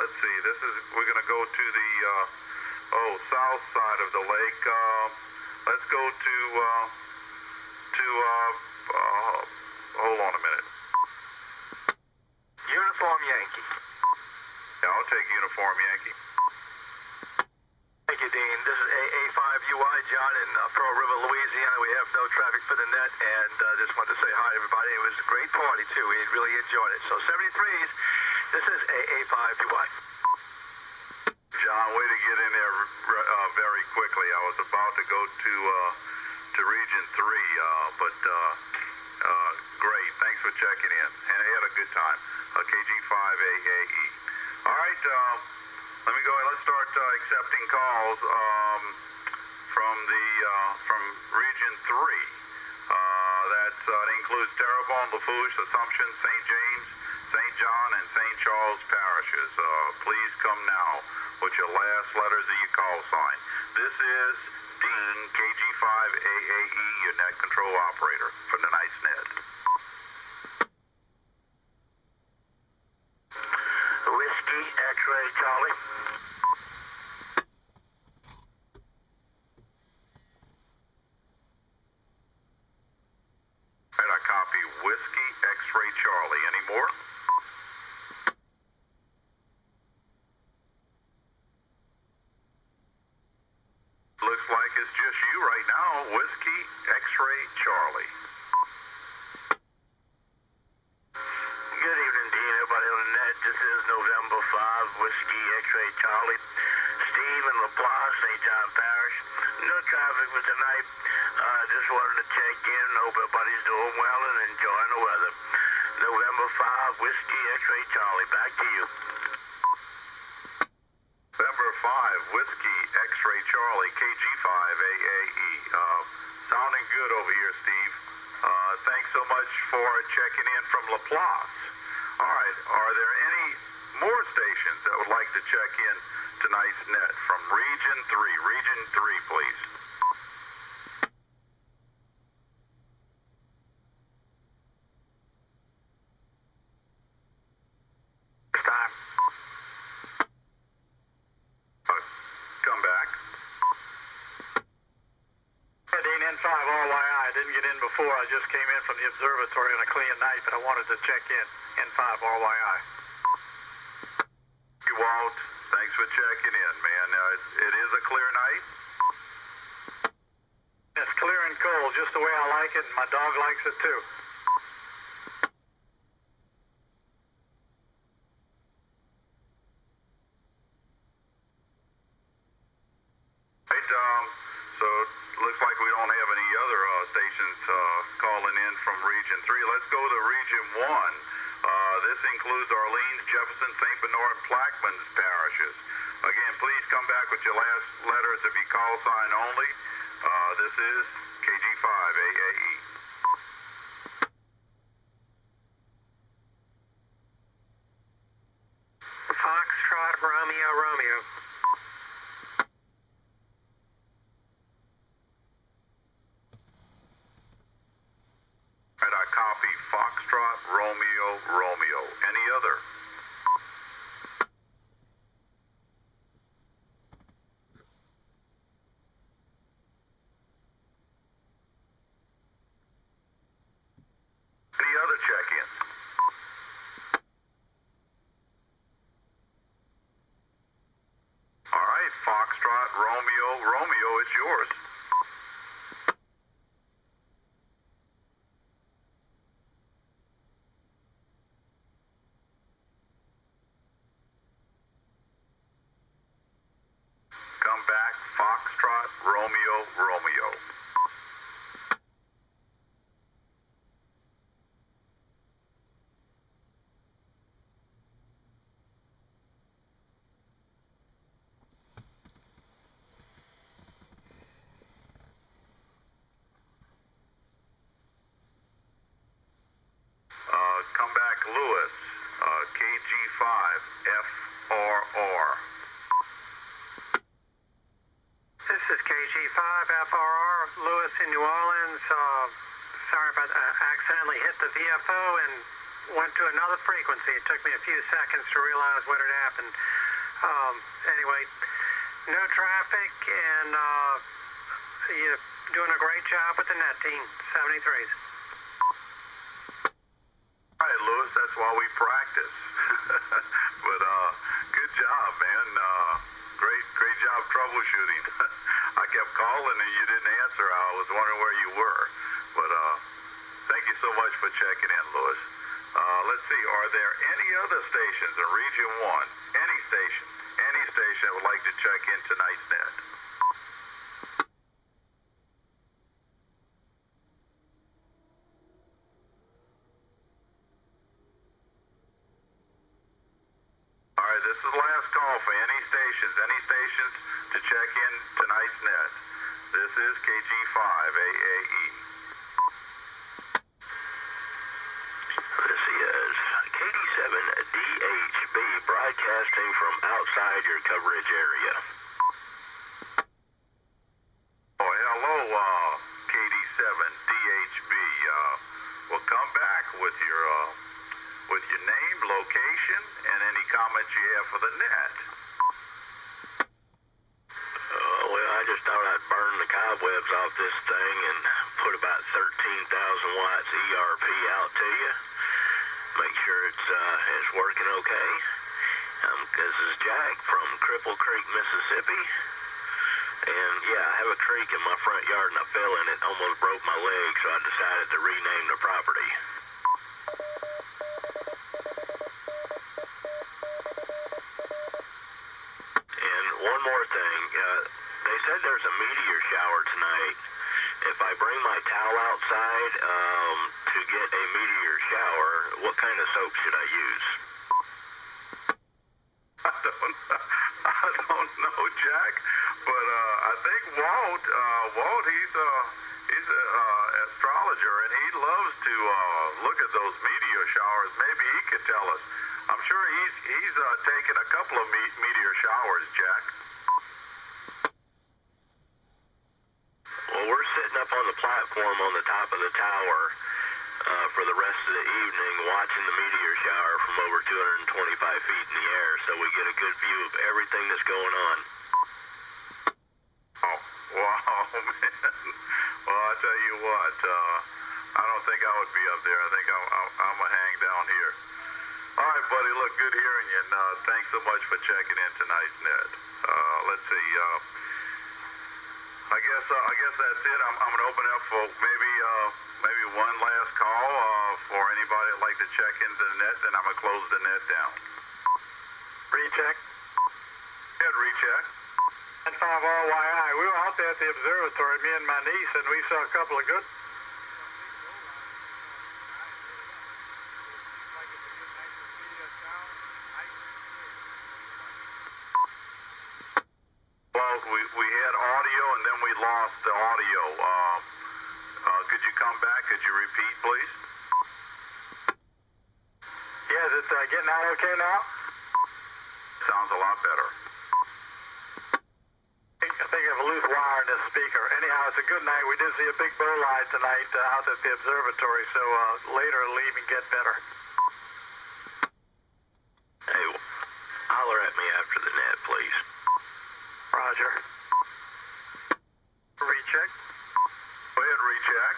let's see, we're going to go to the, south side of the lake. Let's go to hold on a minute. Uniform Yankee. Yeah, I'll take Uniform Yankee. Thank you, Dean. This is AA5UI, John, in Pearl River, Louisiana. We have no traffic for the net, and just wanted to say hi to everybody. It was a great party, too. We really enjoyed it. So 73s, this is AA5UI. John, way to get in there very quickly. I was about to go to Region 3, but great. Thanks for checking in. And I had a good time. KG5AAE. All right, let me go ahead. Let's start accepting calls from Region 3. That includes Terrebonne, Lafourche, Assumption, St. James, St. John, and St. Charles parishes. Please come now with your last letters of your call sign. This is Dean, KG5AAE, your net control operator for tonight's net. Whiskey, X-Ray, Charlie. Right, I copy Whiskey, X-Ray, Charlie. Any more? Looks like it's just you right now. Whiskey, X-Ray, Charlie. Good evening, Dean. Everybody on the net. This is November 5, Whiskey, X-Ray, Charlie. Steve in LaPlace, St. John Parish. No traffic for tonight. Just wanted to check in. Hope everybody's doing well and enjoying the weather. November 5, Whiskey, X-Ray, Charlie. Back to you. November 5, Whiskey, X-Ray, Charlie, KG5AAE. Sounding good over here, Steve. Thanks so much for checking in from LaPlace. All right, are there any more stations that would like to check in tonight's net from Region 3? Region 3, please. Time. Come back. Dean, N5 RYI. I didn't get in before. I just came in from the observatory on a clean night, but I wanted to check in. N5 RYI. You, Walt. Thanks for checking in, man. It is a clear night. It's clear and cold, just the way I like it, and my dog likes it too. stations calling in from Region 3. Let's go to Region 1. This includes Orleans, Jefferson, St. Bernard, and Plaquemines parishes. Again, please come back with your last letters of your call sign only. This is KG5 AAE. Foxtrot Romeo Romeo. Right, I copy Foxtrot Romeo Romeo. Any other? Any other check-ins? All right, Foxtrot Romeo Romeo, it's yours. Come back, Foxtrot Romeo Romeo. Come back, Lewis, KG5FRR. This is KG5FRR, Lewis in New Orleans. Sorry about that. I accidentally hit the VFO and went to another frequency. It took me a few seconds to realize what had happened. Anyway, no traffic, and you're doing a great job with the net team, 73s. All right, Lewis, that's why we practice. But good job, man. Great job troubleshooting. I kept calling and you didn't answer. I was wondering where you were. But thank you so much for checking in, Lewis. Let's see, are there any other stations in Region 1? Any station that would like to check in tonight's net? All right, this is the last call for any stations to check in tonight's net. This is KG5 AAE. This is KD7DHB broadcasting from outside your coverage area. Oh, hello, KD7DHB. Well, come back with your name, location, and any comments you have for the net. Well, I just thought I'd burn the cobwebs off this thing and put about 13,000 watts ERP out to you. Make sure it's working okay. This is Jack from Cripple Creek, Mississippi. And yeah, I have a creek in my front yard and I fell in it, almost broke my leg, so I decided to rename the property. And one more thing, they said there's a meteor shower tonight. If I bring my towel outside to get a meteor shower, what kind of soap should I use? I don't know, Jack, but I think Walt, he's an astrologer, and he loves to look at those meteor showers. Maybe he could tell us. I'm sure he's taken a couple of meteor showers, Jack. Well, we're sitting up on the platform on the top of the tower for the rest of the evening watching the meteor shower from over 225 feet in the air, so we get a good view of everything that's going on. Oh, wow, man. Well, I tell you what, I don't think I would be up there. I think I'm going to hang down here. All right, buddy, look, good hearing you, and thanks so much for checking in tonight's net. Let's see, I guess that's it. I'm going to open up for maybe one last call for anybody that'd like to check into the net, then I'm going to close the net down. Recheck. Yeah, recheck. And 5RYI. We were out there at the observatory, me and my niece, and we saw a couple of good audio. Could you come back? Could you repeat, please? Yeah, is it getting out okay now? Sounds a lot better. I think I have a loose wire in this speaker. Anyhow, it's a good night. We did see a big bolide tonight out at the observatory, so later it'll even get better. Hey, holler at me after the net, please. Roger. Recheck. Go ahead, recheck.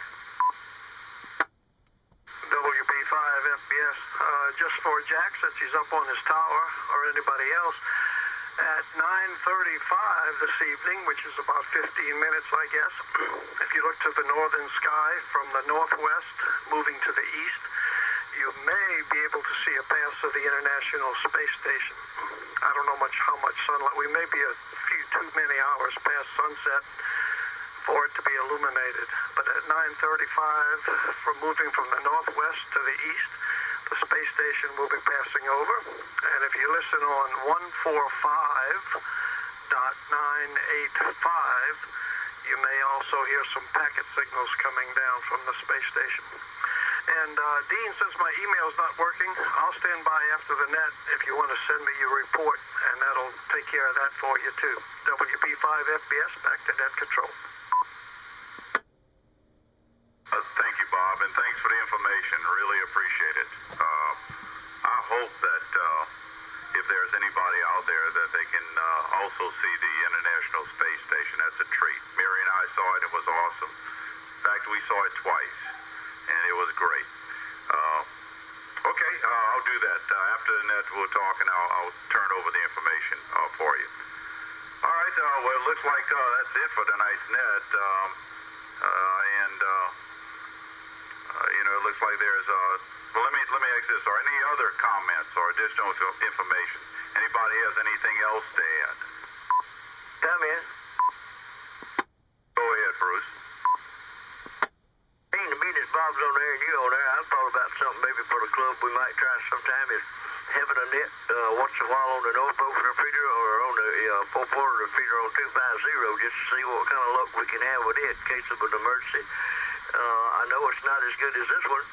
WB5NET ARES, just for Jack, since he's up on his tower, or anybody else, at 9:35 this evening, which is about 15 minutes, I guess. If you look to the northern sky from the northwest, moving to the east, you may be able to see a pass of the International Space Station. I don't know how much sunlight. We may be a few too many hours past sunset for it to be illuminated. But at 9:35, from moving from the northwest to the east, the space station will be passing over. And if you listen on 145.985, you may also hear some packet signals coming down from the space station. And Dean, since my email's not working, I'll stand by after the net if you want to send me your report, and that'll take care of that for you too. WB5NET, back to net control. Thank you, Bob, and thanks for the information. Really appreciate it. I hope that if there's anybody out there that they can also see the International Space Station. That's a treat. Mary and I saw it. It was awesome. In fact, we saw it twice, and it was great. Okay, I'll do that. After the net, we'll talk, and I'll turn over the information for you. All right, well, it looks like that's it for tonight's net. It looks like there's well, let me ask this: are any other comments or additional information? Anybody has anything else to add? Come in. Go ahead, Bruce. Being the meetings Bob's on there and you on there, I thought about something maybe for the club we might try sometime is having a net once in a while on the North Ocean repeater or on the four-quarter repeater on 250 just to see what kind of luck we can have with it in case of an emergency. I know it's not as good as this one,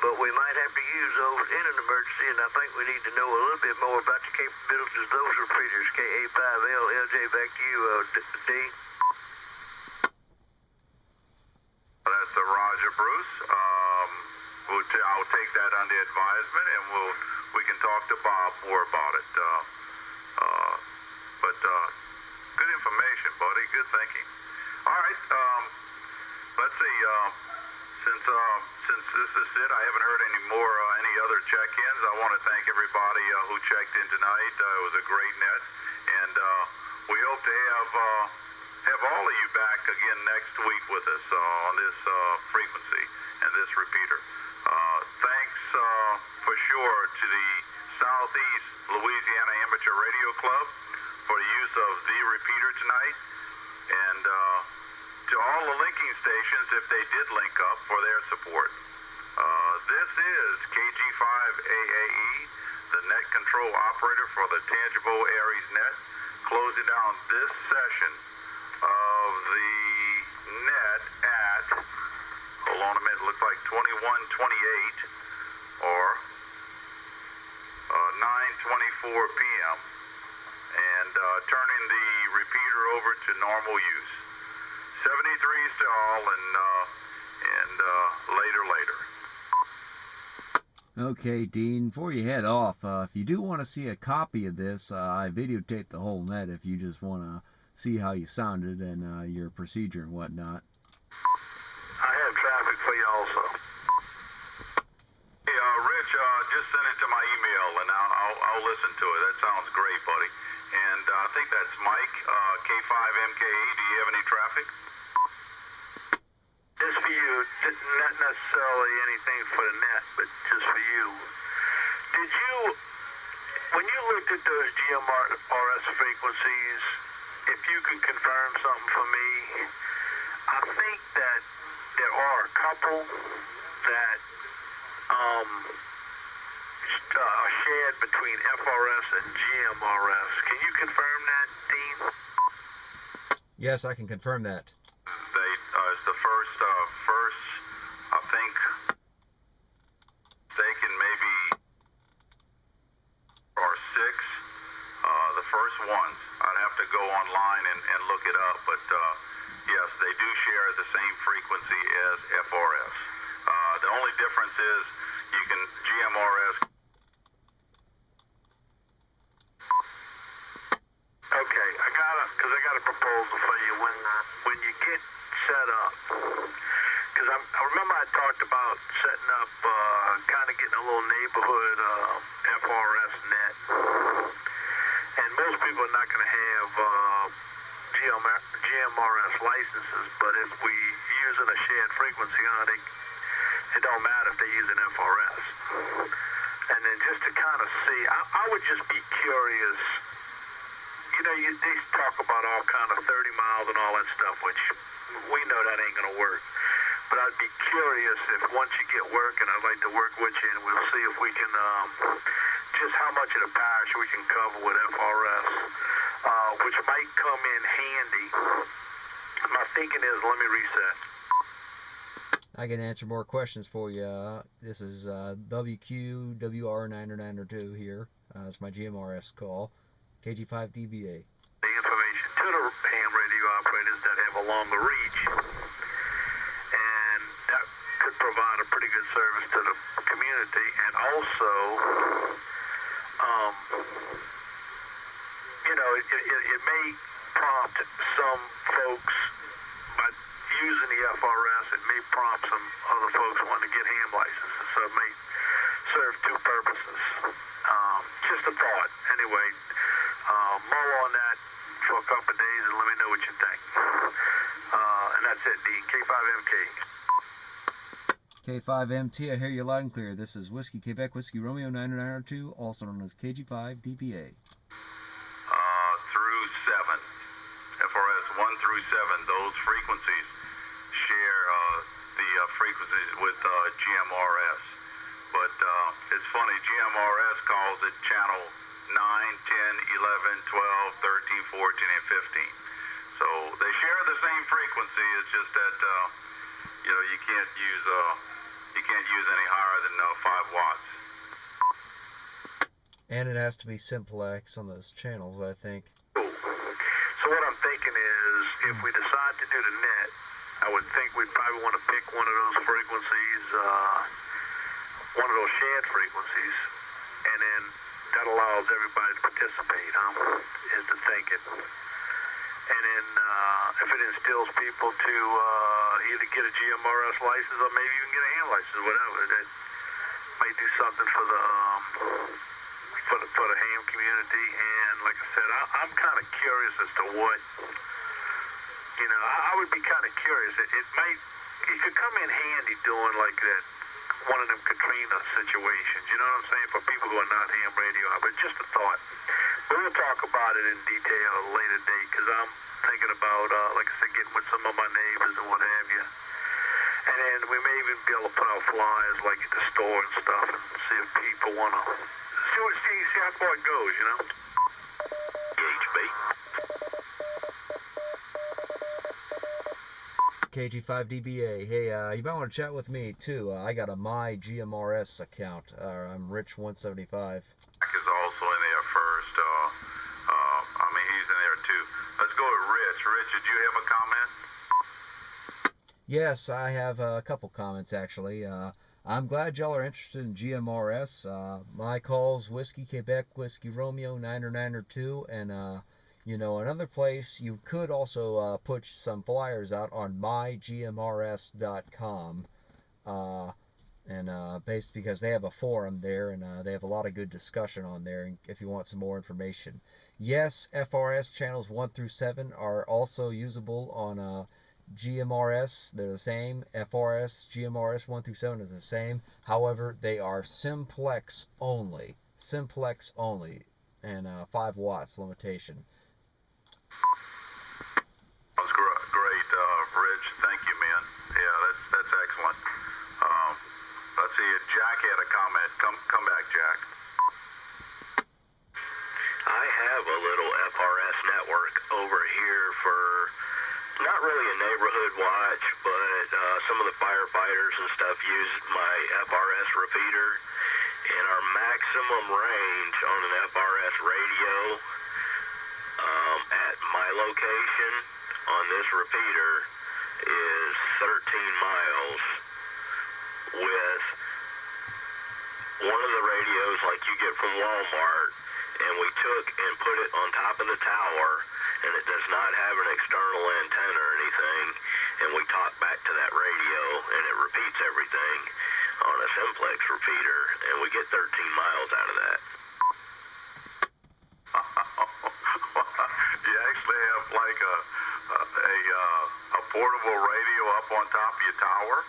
but we might have to use those in an emergency, and I think we need to know a little bit more about the capabilities of those repeaters. KA5L, LJ, back to you, D. That's Roger, Bruce. I'll take that under advisement, and we can talk to Bob more about it. But good information, buddy. Good thinking. All right. Let's see. Since this is it, I haven't heard any other check-ins. I want to thank everybody who checked in tonight. It was a great net, and we hope to have all of you back again next week with us on this frequency and this repeater. Thanks for sure to the Southeast Louisiana Amateur Radio Club for the use of the repeater tonight, and to all the linking stations, if they did link up, for their support. This is KG5AAE, the net control operator for the Tangible Ares net, closing down this session of the net at, hold on a minute, looks like 21:28 or 9:24 p.m. and turning the repeater over to normal use. 73s to all, and later. Okay, Dean, before you head off, if you do want to see a copy of this, I videotaped the whole net if you just want to see how you sounded and your procedure and whatnot. I have traffic for you also. Hey, Rich, just send it to my email, and I'll listen to it. That sounds great, buddy. And I think that's Mike, K5MKE. Do you have any traffic? Just for you, not necessarily anything for the net, but just for you. Did you, when you looked at those GMRS frequencies, if you can confirm something for me, I think that there are a couple that are shared between FRS and GMRS. Can you confirm that, Dean? Yes, I can confirm that. They share the same frequency as FRS. The only difference is you can GMRS. Okay, I got a proposal for you. When you get set up, because I remember I talked about setting up, kind of getting a little neighborhood FRS net, and most people are not going to have GMRS licenses, but if we using a shared frequency on it, it don't matter if they're using FRS. And then just to kind of see, I would just be curious. You know, they talk about all kind of 30 miles and all that stuff, which we know that ain't going to work. But I'd be curious if once you get working, I'd like to work with you, and we'll see if we can, just how much of the parish we can cover with FRS, which might come in handy. My thinking is, let me reset. I can answer more questions for you. This is WQWR992 here. It's my GMRS call. KG5DBA. The information to the ham radio operators that have a longer reach, and that could provide a pretty good service to the community, and also, you know, it may prompt some folks, by using the FRS, it may prompt some other folks wanting to get ham licenses, so it may serve two purposes. Just a thought. Anyway, mull on that for a couple of days and let me know what you think. And that's it, Dean. K5MK. K5MT, I hear you loud and clear. This is Whiskey Quebec, Whiskey Romeo 9902, also known as KG5DPA. Through 7, FRS 1 through 7, those frequencies share the frequencies with GMRS. But it's funny, GMRS calls it channel 9, 10, 11, 12, 13, 14, and 15. So they share the same frequency. It's just that you know, you can't use any higher than 5 watts. And it has to be simplex on those channels, I think. Cool. So what I'm thinking is, if we decide to do the net, I would think we'd probably want to pick one of those frequencies, one of those shared frequencies, and then that allows everybody to participate, is the thinking. And then if it instills people to either get a GMRS license or maybe even get a hand license, whatever, that might do something for the ham community. And like I said, I'm kind of curious as to what, you know, I would be kind of curious. It could come in handy doing like that, one of them Katrina situations, you know what I'm saying, for people who are not ham radio, but just a thought. But we'll talk about it in detail at a later date, because I'm thinking about, like I said, getting with some of my neighbors and what have you. And then we may even be able to put out flyers like at the store and stuff, and see if people want to see how far it goes, you know. HB. KG5DBA. Hey, you might want to chat with me too. I got a My GMRS account. I'm Rich175. Jack is also in there first. I mean, he's in there too. Let's go with Rich. Rich, did you have a comment? Yes, I have a couple comments actually. I'm glad y'all are interested in GMRS. My call's Whiskey Quebec, Whiskey Romeo 9902, and you know, another place you could also put some flyers out on mygmrs.com, and based because they have a forum there, and they have a lot of good discussion on there. If you want some more information, yes, FRS channels 1 through 7 are also usable on GMRS. They're the same. FRS, GMRS 1 through 7 is the same. However, they are simplex only. Simplex only, and 5 watts limitation. That's great, Rich. Thank you, man. Yeah, that's excellent. Let's see. Jack had a comment. Come back, Jack. I have a little FRS network over here for not really a neighborhood watch, but some of the firefighters and stuff use my FRS repeater, and our maximum range on an FRS radio at my location on this repeater is 13 miles with one of the radios like you get from Walmart, and we took and put it on top of the tower, and it does not have an external antenna or anything, and we talk back to that radio, and it repeats everything on a simplex repeater, and we get 13 miles out of that. You actually have like a portable radio up on top of your tower?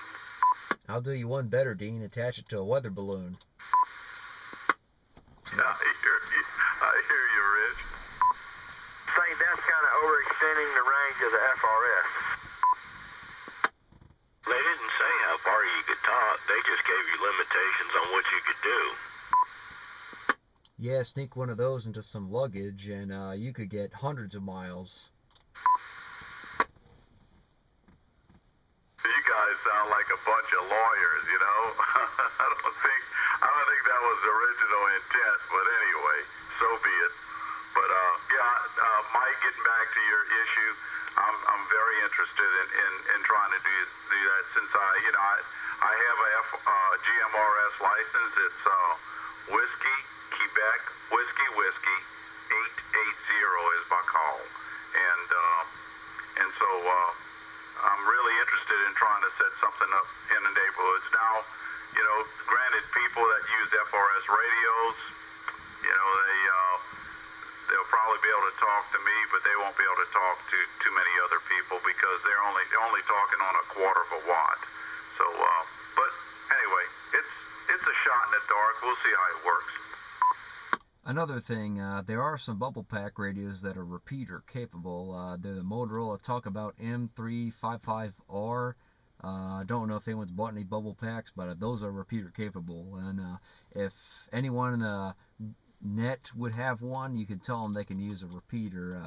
I'll do you one better, Dean. Attach it to a weather balloon. I hear you, Rich. Think that's kind of overextending the range of the FRS. They didn't say how far you could talk. They just gave you limitations on what you could do. Yeah, sneak one of those into some luggage, and you could get hundreds of miles. You guys sound like a bunch of lawyers, you know? I don't think that was the original intent, but anyway, so be it. But Mike, getting back to your issue, I'm very interested in trying to do that since I have a GMRS license. It's Whiskey Quebec Whiskey 880 is my call, and so I'm really interested in trying to set something up in the neighborhoods. Now, you know, granted, people that use FRS radios, you know, they'll probably be able to talk to me, but they won't be able to talk to too many other people because they're only talking on a quarter of a watt. So, but anyway, it's a shot in the dark. We'll see how it works. Another thing, there are some bubble pack radios that are repeater capable. They're the Motorola Talkabout M355R. I don't know if anyone's bought any bubble packs, but those are repeater capable. And if anyone in the net would have one, you could tell them they can use a repeater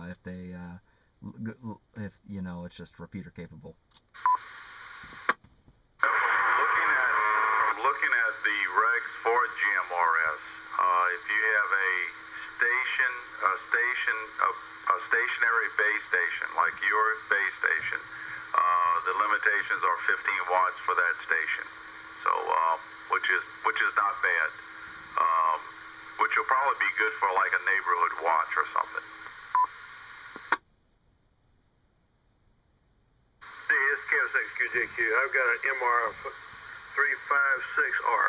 if you know it's just repeater capable. Looking at the regs for GMRS, if you have a stationary base station like your base station, the limitations are 15 watts for that station. So, which is not bad. Which will probably be good for like a neighborhood watch or something. Hey, it's KSXQJQ. I've got an MR356R.